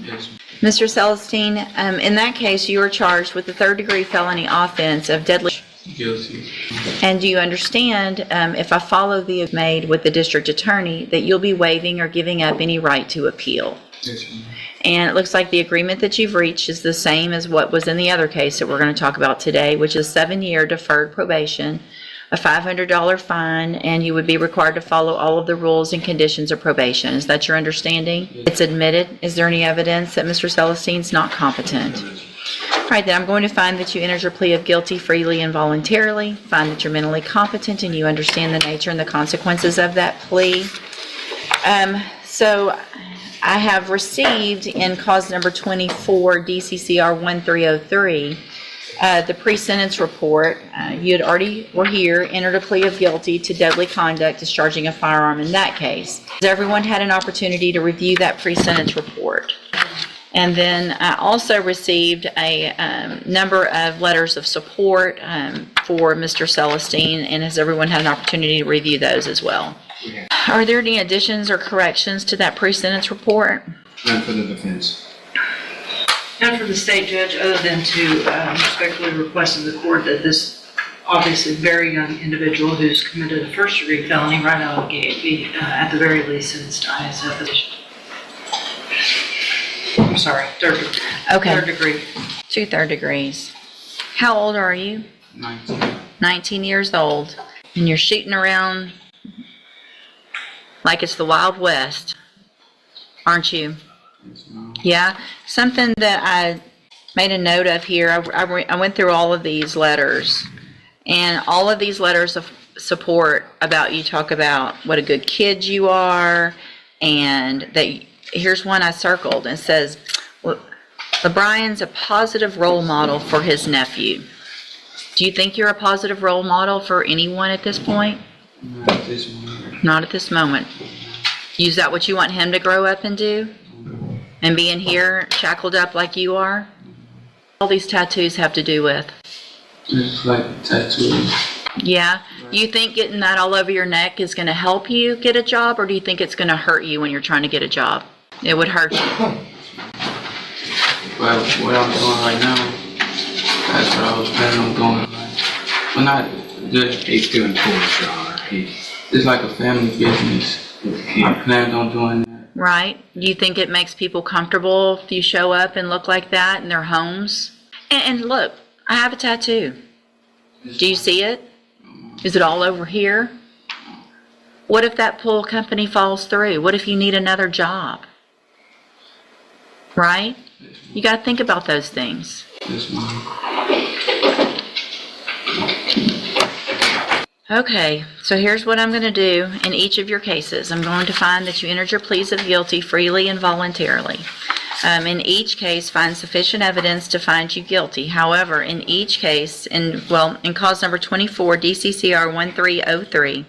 Yes. Mr. Celestine, in that case, you are charged with the third-degree felony offense of deadly. Guilty. And do you understand, if I follow the made with the district attorney, that you'll be waiving or giving up any right to appeal? Yes, ma'am. And it looks like the agreement that you've reached is the same as what was in the other case that we're going to talk about today, which is 7-year deferred probation, a $500 fine, and you would be required to follow all of the rules and conditions of probation. Is that your understanding? Yes. It's admitted. Is there any evidence that Mr. Celestine's not competent? All right, then I'm going to find that you entered your plea of guilty freely and voluntarily, find that you're mentally competent and you understand the nature and the consequences of that plea. So I have received in cause number 24, DCCR 1303, the pre-sentence report. You had already were here, entered a plea of guilty to deadly conduct, discharging a firearm in that case. Has everyone had an opportunity to review that pre-sentence report? And then I also received a number of letters of support for Mr. Celestine, and has everyone had an opportunity to review those as well? Yeah. Are there any additions or corrections to that pre-sentence report? None for the defense. None for the state judge, other than to respectfully request of the court that this obviously very young individual who's committed a first-degree felony right out of the gate be at the very least sentenced to ISF. I'm sorry, third degree. Okay. Third degree. 2 third degrees. How old are you? 19. 19 years old. And you're shooting around like it's the Wild West, aren't you? Yes, ma'am. Yeah. Something that I made a note of here, I went through all of these letters, and all of these letters of support about you talk about what a good kid you are, and that here's one I circled, and it says, LeBrian's a positive role model for his nephew. Do you think you're a positive role model for anyone at this point? Not at this moment. Not at this moment. Is that what you want him to grow up and do? And be in here shackled up like you are? All these tattoos have to do with? It's like tattoos. Yeah? You think getting that all over your neck is going to help you get a job, or do you think it's going to hurt you when you're trying to get a job? It would hurt you. Well, what I'm doing right now, that's what I was planning on doing. Well, not just he's still in court, it's like a family business. He planned on doing that. Right? Do you think it makes people comfortable if you show up and look like that in their homes? And look, I have a tattoo. Do you see it? Is it all over here? What if that pool company falls through? What if you need another job? Right? You got to think about those things. Yes, ma'am. Okay, so here's what I'm going to do in each of your cases. I'm going to find that you entered your pleas of guilty freely and voluntarily. In each case, find sufficient evidence to find you guilty. However, in each case, in cause number 24, DCCR 1303,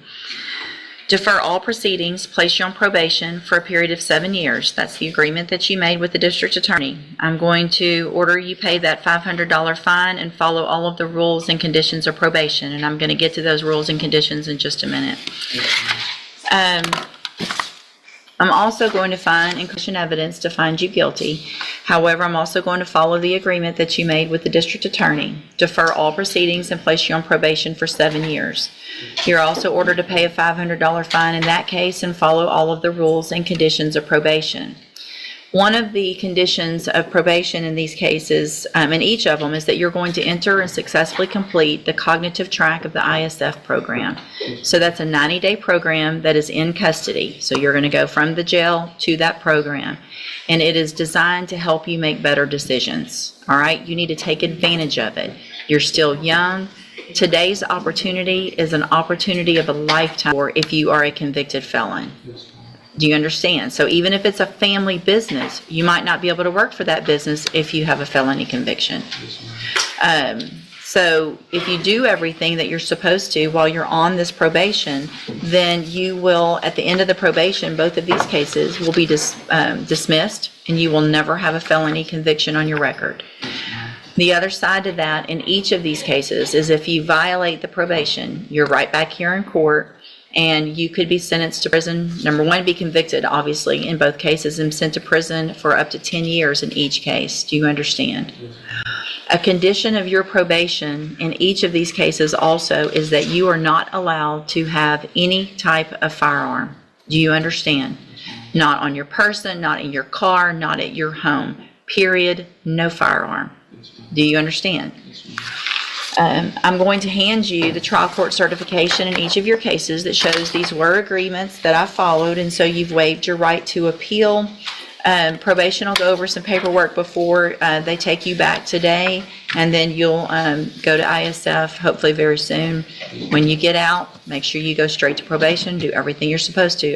defer all proceedings, place you on probation for a period of 7 years. That's the agreement that you made with the district attorney. I'm going to order you pay that $500 fine and follow all of the rules and conditions of probation. And I'm going to get to those rules and conditions in just a minute. I'm also going to find inclusion evidence to find you guilty. However, I'm also going to follow the agreement that you made with the district attorney. Defer all proceedings and place you on probation for 7 years. You're also ordered to pay a $500 fine in that case and follow all of the rules and conditions of probation. One of the conditions of probation in these cases, in each of them, is that you're going to enter and successfully complete the cognitive track of the ISF program. So that's a 90-day program that is in custody. So you're going to go from the jail to that program. And it is designed to help you make better decisions. All right? You need to take advantage of it. You're still young. Today's opportunity is an opportunity of a lifetime or if you are a convicted felon. Do you understand? So even if it's a family business, you might not be able to work for that business if you have a felony conviction. So if you do everything that you're supposed to while you're on this probation, then you will, at the end of the probation, both of these cases will be dismissed, and you will never have a felony conviction on your record. The other side to that in each of these cases is if you violate the probation, you're right back here in court, and you could be sentenced to prison. Number one, be convicted, obviously, in both cases, and sent to prison for up to 10 years in each case. Do you understand? A condition of your probation in each of these cases also is that you are not allowed to have any type of firearm. Do you understand? Not on your person, not in your car, not at your home. Period. No firearm. Do you understand? I'm going to hand you the trial court certification in each of your cases that shows these were agreements that I followed, and so you've waived your right to appeal. Probation will go over some paperwork before they take you back today, and then you'll go to ISF hopefully very soon. When you get out, make sure you go straight to probation, do everything you're supposed to.